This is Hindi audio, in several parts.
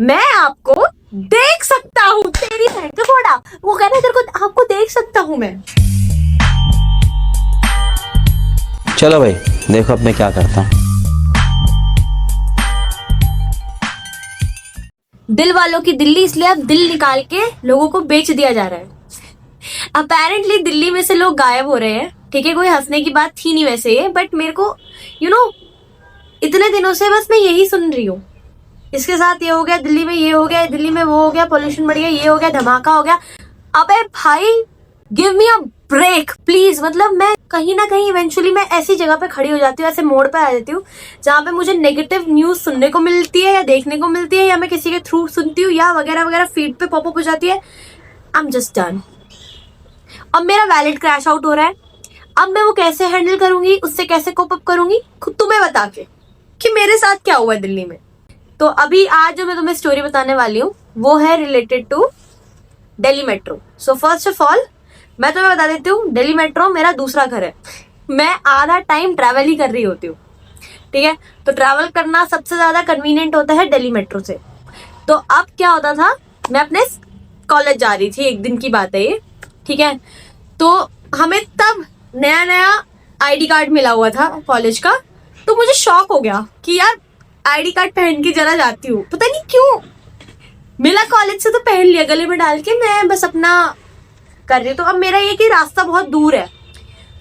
मैं आपको देख सकता हूँ, तेरी बहन का घोड़ा। वो कह रहा है तेरे को, आपको देख सकता हूँ मैं। चलो भाई देखो अब मैं क्या करता हूँ। दिल वालों की दिल्ली, इसलिए अब दिल निकाल के लोगों को बेच दिया जा रहा है। अपेरेंटली दिल्ली में से लोग गायब हो रहे हैं, ठीक है, कोई हंसने की बात थी नहीं वैसे ये, बट मेरे को इतने दिनों से बस मैं यही सुन रही हूँ, इसके साथ ये हो गया, दिल्ली में ये हो गया, दिल्ली में वो हो गया, पोल्यूशन बढ़ गया, ये हो गया, धमाका हो गया। अबे भाई give me a break please. मतलब मैं कहीं ना कहीं इवेंचुअली मैं ऐसी जगह पे खड़ी हो जाती हूँ, ऐसे मोड़ पे आ जाती हूँ जहाँ पे मुझे नेगेटिव न्यूज सुनने को मिलती है या देखने को मिलती है, या मैं किसी के थ्रू सुनती हूँ, या वगैरह वगैरह फीड पे पॉपअप हो जाती है। I am just done. अब मेरा वैलेट क्रैश आउट हो रहा है, अब मैं वो कैसे हैंडल करूंगी, उससे कैसे कोप अप करूंगी, खुद तुम्हें बता के कि मेरे साथ क्या हुआ है दिल्ली में। तो अभी आज जो मैं तुम्हें स्टोरी बताने वाली हूँ वो है related to Delhi metro. So first of all मैं तुम्हें बता देती हूँ, दिल्ली मेट्रो मेरा दूसरा घर है। मैं आधा टाइम ट्रैवल ही कर रही होती हूँ, ठीक है। तो ट्रैवल करना सबसे ज्यादा कन्वीनियंट होता है दिल्ली मेट्रो से। तो अब क्या होता था, मैं अपने कॉलेज जा रही थी, एक दिन की बात है ये, ठीक है। तो हमें तब नया नया आईडी कार्ड मिला हुआ था कॉलेज का। तो मुझे शॉक हो गया कि यार आईडी कार्ड पहन के जरा जाती हूँ, पता नहीं क्यों मिला कॉलेज से, तो पहन लिया गले में डाल के, मैं बस अपना कर रही हूँ। तो अब मेरा ये कि रास्ता बहुत दूर है,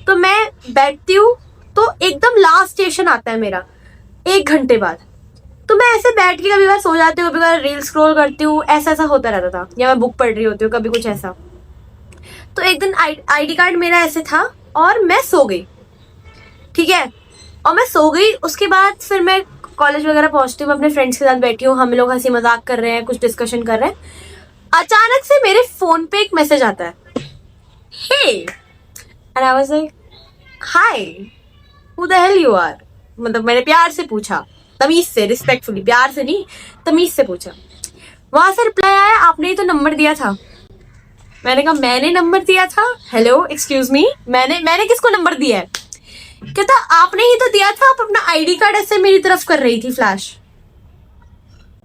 तो मैं बैठती हूँ, तो एकदम लास्ट स्टेशन आता है मेरा 1 घंटे बाद। तो मैं ऐसे बैठ के कभी बार सो जाती हूँ, कभी बार रील स्क्रॉल करती हूँ, ऐसा ऐसा होता रहता था, या मैं बुक पढ़ रही होती हूँ, कभी कुछ ऐसा। तो एक दिन आईडी कार्ड मेरा ऐसे था और मैं सो गई, ठीक है। और मैं सो गई, उसके बाद फिर मैं कॉलेज वगैरह पहुंचती हूँ, मैं अपने फ्रेंड्स के साथ बैठी हूँ, हम लोग हंसी मजाक कर रहे हैं, कुछ डिस्कशन कर रहे हैं। अचानक से मेरे फोन पे एक मैसेज आता है, hey, and I was like hi, who the hell you are. मतलब मैंने प्यार से पूछा, तमीज से, रिस्पेक्टफुली, प्यार से नहीं, तमीज से पूछा। वहां से रिप्लाई आया, आपने ही तो नंबर दिया था। मैंने कहा मैंने नंबर दिया था? हेलो एक्सक्यूज मी, मैंने किसको नंबर दिया है? कहता आपने ही तो दिया था, आप अपना आईडी कार्ड ऐसे मेरी तरफ कर रही थी फ्लैश।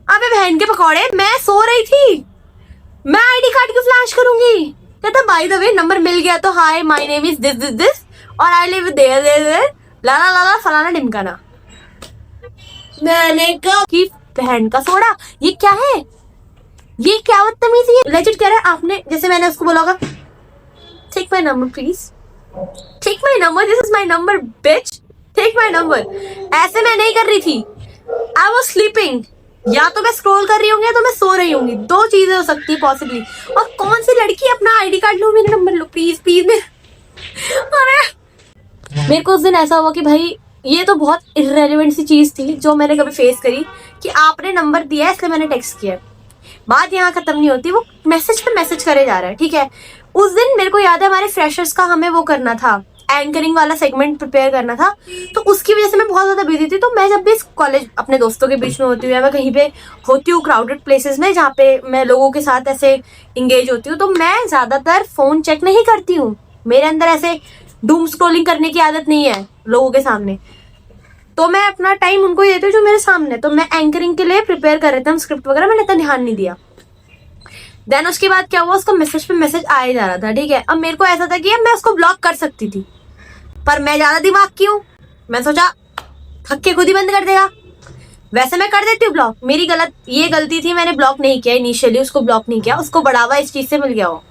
अबे बहन के पकौड़े, मैं सो रही थी, मैं आईडी कार्ड क्यों फ्लैश करूंगी? कहता बाय द वे नंबर मिल गया तो hi my name is this this this और आई लिव देयर देयर लाला लाला फलाना ढिमकाना। मैंने कहा कि बहन का सोड़ा, ये क्या है, ये क्या बदतमीजी है। लेजिट कह रहा है आपने, जैसे मैंने उसको बोला होगा take my number please, take my number, this is my number bitch, take my number. ऐसे मैं नहीं कर रही थी, आई वाज स्लीपिंग। या तो मैं स्क्रॉल कर रही होंगी या तो मैं सो रही होंगी, दो चीजें हो सकती है पॉसिबली। और कौन सी लड़की अपना आईडी कार्ड लो, मेरा नंबर लो प्लीज प्लीज। अरे मेरे को उस दिन ऐसा हुआ कि भाई ये तो बहुत इररेलेवेंट सी चीज थी जो मैंने कभी फेस करी, कि आपने नंबर दिया है इसलिए मैंने टेक्स्ट किया। बात यहाँ खत्म नहीं होती, वो मैसेज पे मैसेज करे जा रहा है, ठीक है। उस दिन मेरे को याद है हमारे फ्रेशर्स का हमें वो करना था, एंकरिंग वाला सेगमेंट प्रिपेयर करना था। तो उसकी वजह से मैं बहुत ज्यादा बिजी थी। तो मैं जब भी इस कॉलेज अपने दोस्तों के बीच में होती हूँ या मैं कहीं पे होती हूँ क्राउडेड प्लेसेस में जहाँ पे मैं लोगों के साथ ऐसे इंगेज होती हूँ, तो मैं ज्यादातर फोन चेक नहीं करती हूँ। मेरे अंदर ऐसे डूम स्क्रॉलिंग करने की आदत नहीं है लोगों के सामने। तो मैं अपना टाइम उनको ही देती हूँ जो मेरे सामने। तो मैं एंकरिंग के लिए प्रिपेयर कर रहे थे हम, स्क्रिप्ट वगैरह, मैंने इतना ध्यान नहीं दिया। देन उसके बाद क्या हुआ, उसका मैसेज पे मैसेज आ ही जा रहा था, ठीक है। अब मेरे को ऐसा था कि अब मैं उसको ब्लॉक कर सकती थी, पर मैं ज्यादा दिमाग की हूँ, मैं सोचा थक के खुद ही बंद कर देगा। वैसे मैं कर देती हूँ ब्लॉक, मेरी ये गलती थी, मैंने ब्लॉक नहीं किया इनिशियली, उसको ब्लॉक नहीं किया, उसको बढ़ावा इस चीज से मिल गया हो।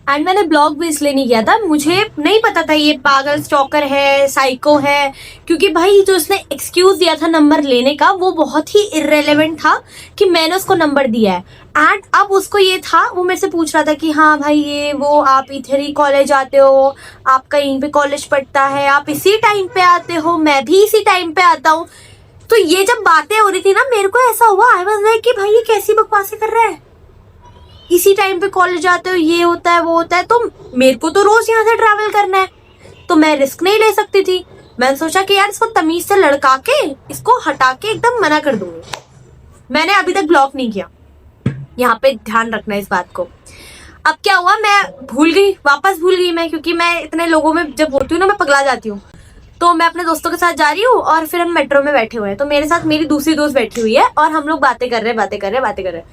एंड मैंने ब्लॉक भी इसलिए नहीं किया था, मुझे नहीं पता था ये पागल स्टॉकर है, साइको है, क्योंकि भाई जो उसने एक्सक्यूज दिया था नंबर लेने का वो बहुत ही इररेलेवेंट था कि मैंने उसको नंबर दिया है। एंड अब उसको ये था, वो मेरे से पूछ रहा था कि हाँ भाई ये वो, आप इधर ही कॉलेज आते हो, आपका यहीं पे कॉलेज पढ़ता है, आप इसी टाइम पे आते हो, मैं भी इसी टाइम पे आता हूँ। तो ये जब बातें हो रही थी ना, मेरे को ऐसा हुआ, आई वाज लाइक कि भाई ये कैसी बकवासें कर रहा है, इसी टाइम पे कॉलेज जाते हो, ये होता है वो होता है। तो मेरे को तो रोज यहाँ से ट्रैवल करना है, तो मैं रिस्क नहीं ले सकती थी। मैंने सोचा कि यार इसको तमीज से लड़का के, इसको हटा के एकदम मना कर दूंगी। मैंने अभी तक ब्लॉक नहीं किया, यहाँ पे ध्यान रखना इस बात को। अब क्या हुआ, मैं भूल गई, वापस भूल गई मैं, क्योंकि मैं इतने लोगों में जब होती हूँ ना मैं पगला जाती हूँ। तो मैं अपने दोस्तों के साथ जा रही हूँ और फिर हम मेट्रो में बैठे हुए हैं, तो मेरे साथ मेरी दूसरी दोस्त बैठी हुई है और हम लोग बातें कर रहे हैं।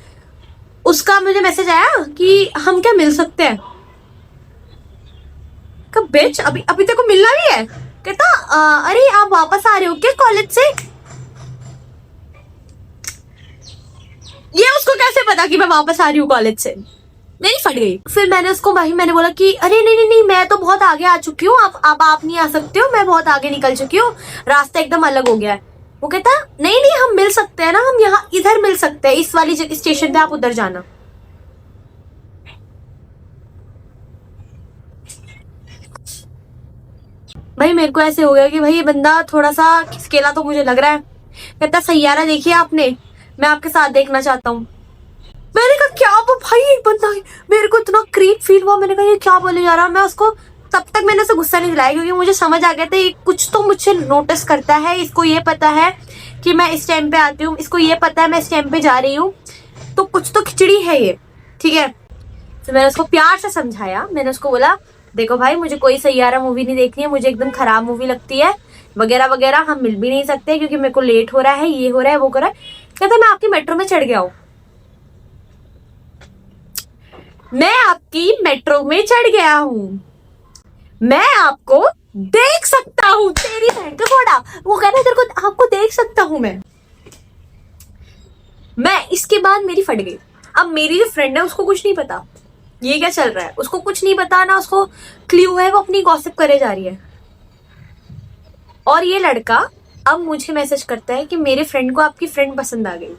उसका मुझे मैसेज आया कि हम क्या मिल सकते हैं। कब बेच, अभी अभी तेरे को मिलना भी है? कहता अरे आप वापस आ रहे हो क्या कॉलेज से? ये उसको कैसे पता कि मैं वापस आ रही हूँ कॉलेज से? मेरी फट गई। फिर मैंने उसको मैंने बोला कि अरे नहीं, मैं तो बहुत आगे आ चुकी हूँ, आप नहीं आ सकते हो, मैं बहुत आगे निकल चुकी हूँ, रास्ता एकदम अलग हो गया है। वो कहता नहीं हम मिल सकते हैं ना, हम यहाँ इधर मिल सकते हैं, इस वाली स्टेशन पे आप उधर जाना। भाई मेरे को ऐसे हो गया कि भाई ये बंदा थोड़ा सा खिसकेला तो मुझे लग रहा है। कहता सैयारा देखिए आपने, मैं आपके साथ देखना चाहता हूँ। मैंने कहा क्या वो भाई एक बंदा है, मेरे को इतना क्रीप फील हुआ। मैंने कहा ये क्या बोले जा रहा है। मैं उसको तब तक मैंने उसे गुस्सा नहीं दिलाया क्योंकि मुझे समझ आ गया था ये कुछ तो मुझे नोटिस करता है, इसको ये पता है कि मैं इस टाइम पे आती हूँ, इसको ये पता है मैं इस टाइम पे जा रही हूँ, तो कुछ तो खिचड़ी है ये, ठीक है। तो मैंने उसको प्यार से समझाया, मैंने उसको बोला देखो भाई मुझे कोई सैयारा मूवी नहीं देखनी है, मुझे एकदम खराब मूवी लगती है वगैरह वगैरह, हम मिल भी नहीं सकते क्योंकि मेरे को लेट हो रहा है, ये हो रहा है वो हो रहा है। कहता मैं आपकी मेट्रो में चढ़ गया हूँ, मैं आपकी मेट्रो में चढ़ गया हूँ, मैं आपको देख सकता हूँ, तेरी बहन का घोड़ा। वो कह रहा है तेरे को आपको देख सकता हूँ मैं इसके बाद मेरी फट गई। अब मेरी जो फ्रेंड है उसको कुछ नहीं पता ये क्या चल रहा है, उसको कुछ नहीं पता ना, उसको क्ल्यू है, वो अपनी गॉसिप करे जा रही है। और ये लड़का अब मुझे मैसेज करता है कि मेरे फ्रेंड को आपकी फ्रेंड पसंद आ गई।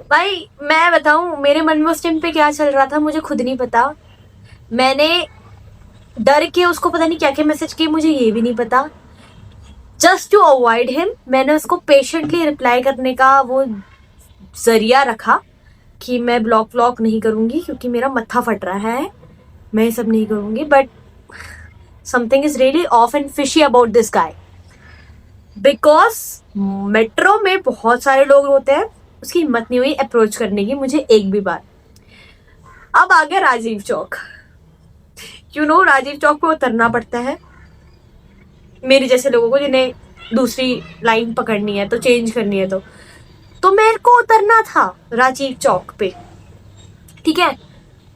भाई मैं बताऊं मेरे मन में उस टाइम पे क्या चल रहा था मुझे खुद नहीं पता। मैंने डर के उसको पता नहीं क्या क्या मैसेज किए, मुझे ये भी नहीं पता। जस्ट टू अवॉइड हिम मैंने उसको पेशेंटली रिप्लाई करने का वो जरिया रखा कि मैं ब्लॉक नहीं करूंगी क्योंकि मेरा मत्था फट रहा है, मैं ये सब नहीं करूंगी। But something is really of and fishy about this guy, because metro में बहुत सारे लोग होते हैं, उसकी हिम्मत नहीं हुई अप्रोच करने की मुझे एक भी बार। अब आ गया राजीव चौक। राजीव चौक पे उतरना पड़ता है मेरे जैसे लोगों को जिन्हें दूसरी लाइन पकड़नी है तो चेंज करनी है, तो मेरे को उतरना था राजीव चौक पे, ठीक है।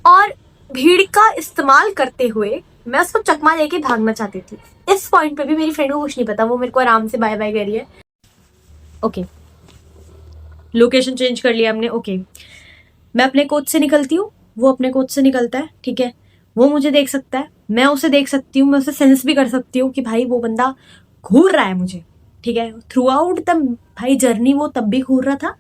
और भीड़ का इस्तेमाल करते हुए मैं उसको चकमा लेके भागना चाहती थी। इस पॉइंट पे भी मेरी फ्रेंड को कुछ नहीं पता, वो मेरे को आराम से बाय बाय कह रही है। ओके लोकेशन चेंज कर लिया हमने, ओके। मैं अपने कोच से निकलती हूँ, वो अपने कोच से निकलता है, ठीक है। वो मुझे देख सकता है, मैं उसे देख सकती हूँ, मैं उसे सेंस भी कर सकती हूँ कि भाई वो बंदा घूर रहा है मुझे, ठीक है। थ्रू आउट द भाई जर्नी वो तब भी घूर रहा था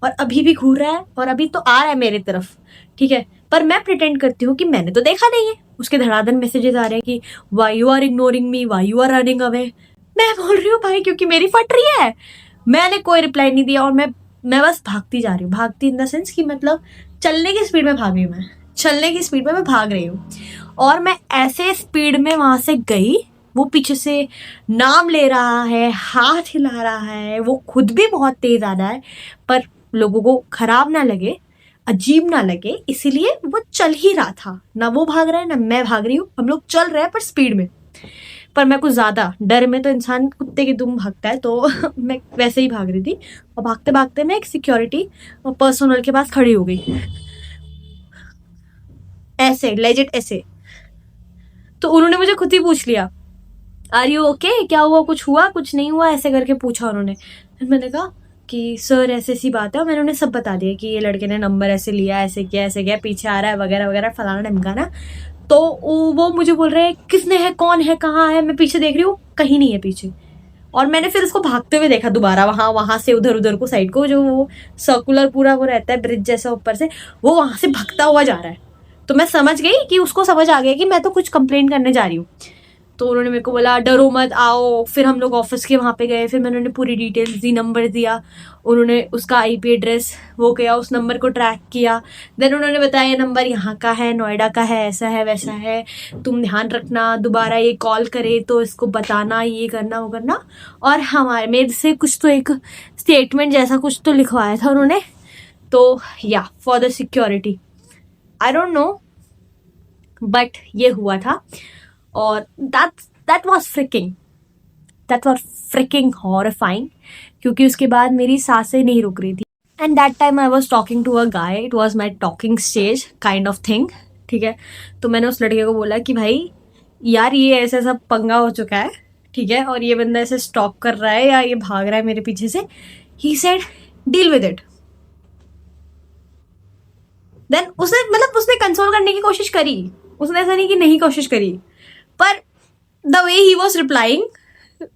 और अभी भी घूर रहा है और अभी तो आ रहा है मेरी तरफ, ठीक है। पर मैं प्रिटेंड करती हूँ कि मैंने तो देखा नहीं है। उसके धड़ाधड़ मैसेजेस आ रहे हैं कि why you are ignoring me, why you are running away. मैं बोल रही हूँ भाई क्योंकि मेरी फट रही है। मैंने कोई रिप्लाई नहीं दिया और मैं बस भागती जा रही हूँ, भागती इन द सेंस कि मतलब चलने की स्पीड में भाग रही हूँ, मैं चलने की स्पीड में मैं भाग रही हूँ। और मैं ऐसे स्पीड में वहां से गई, वो पीछे से नाम ले रहा है, हाथ हिला रहा है, वो खुद भी बहुत तेज आ रहा है, पर लोगों को खराब ना लगे, अजीब ना लगे, इसीलिए वो चल ही रहा था। ना वो भाग रहा है ना मैं भाग रही हूँ, हम लोग चल रहे हैं पर स्पीड में। पर मैं कुछ ज्यादा डर में तो इंसान कुत्ते की दुम भागता है, तो मैं वैसे ही भाग रही थी। और भागते भागते मैं एक सिक्योरिटी पर्सनल के पास खड़ी हो गई, ऐसे लेजिट ऐसे। तो उन्होंने मुझे खुद ही पूछ लिया आर यू ओके, क्या हुआ, कुछ हुआ, कुछ नहीं हुआ, ऐसे करके पूछा उन्होंने। फिर मैंने कहा कि सर ऐसे सी बात है, और मैंने उन्हें सब बता दिया कि ये लड़के ने नंबर ऐसे लिया, ऐसे किया, पीछे आ रहा है वगैरह वगैरह फलाना ढमकाना। तो वो मुझे बोल रहे हैं किसने है, कौन है, कहाँ है। मैं पीछे देख रही हूँ, कहीं नहीं है पीछे। और मैंने फिर उसको भागते हुए देखा दोबारा, वहां से उधर उधर को साइड को, जो वो सर्कुलर पूरा वो रहता है ब्रिज जैसा ऊपर से, वो वहां से भागता हुआ जा रहा है। तो मैं समझ गई कि उसको समझ आ गया कि मैं तो कुछ कंप्लेंट करने जा रही हूँ। तो उन्होंने मेरे को बोला डरो मत आओ। फिर हम लोग ऑफिस के वहाँ पे गए, फिर मैंने उन्हें पूरी डिटेल्स दी, नंबर दिया, उन्होंने उसका IP एड्रेस वो किया, उस नंबर को ट्रैक किया। देन उन्होंने बताया ये नंबर यहाँ का है, नोएडा का है, ऐसा है वैसा है, तुम ध्यान रखना, दोबारा ये कॉल करे तो इसको बताना, ये करना वो करना। और हमारे मेरे से कुछ तो एक स्टेटमेंट जैसा कुछ तो लिखवाया था उन्होंने। तो या for the security, I don't know but ये हुआ था और दैट वाज फ्रिकिंग हॉरिफाइंग, क्योंकि उसके बाद मेरी सांसें नहीं रुक रही थी। And that time I was talking to a guy, it was my talking stage kind of thing, ठीक है। तो मैंने उस लड़के को बोला कि भाई यार ये ऐसा सब पंगा हो चुका है, ठीक है, और ये बंदा ऐसे स्टॉक कर रहा है या ये भाग रहा है मेरे पीछे से। He said deal with it. Then उसने कंसोल करने की कोशिश करी, उसने ऐसा नहीं कि नहीं कोशिश करी, पर the way he was replying I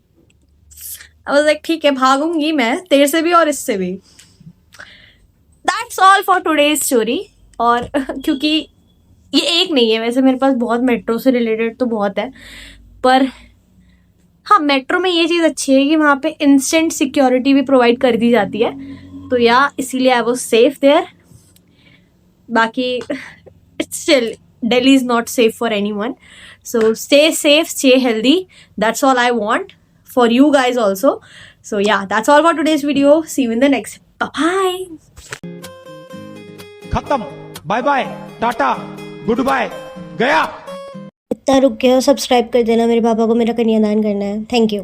was like ठीक है भागूंगी मैं तेरे से भी और इससे भी। That's all for today's story. और क्योंकि ये एक नहीं है, वैसे मेरे पास बहुत मेट्रो से रिलेटेड तो बहुत है, पर हाँ मेट्रो में ये चीज़ अच्छी है कि वहाँ पे इंस्टेंट सिक्योरिटी भी प्रोवाइड कर दी जाती है, तो या इसीलिए आई वाज सेफ देयर। बाकी it's still Delhi is not safe for anyone, so stay safe, stay healthy, that's all I want for you guys also. So yeah, that's all for today's video. See you in the next. Bye bye. खत्म, bye bye, tata, good bye, गया। इतना रुक गए हो, सब्सक्राइब कर देना, मेरे पापा को मेरा कन्यादान करना है। Thank you.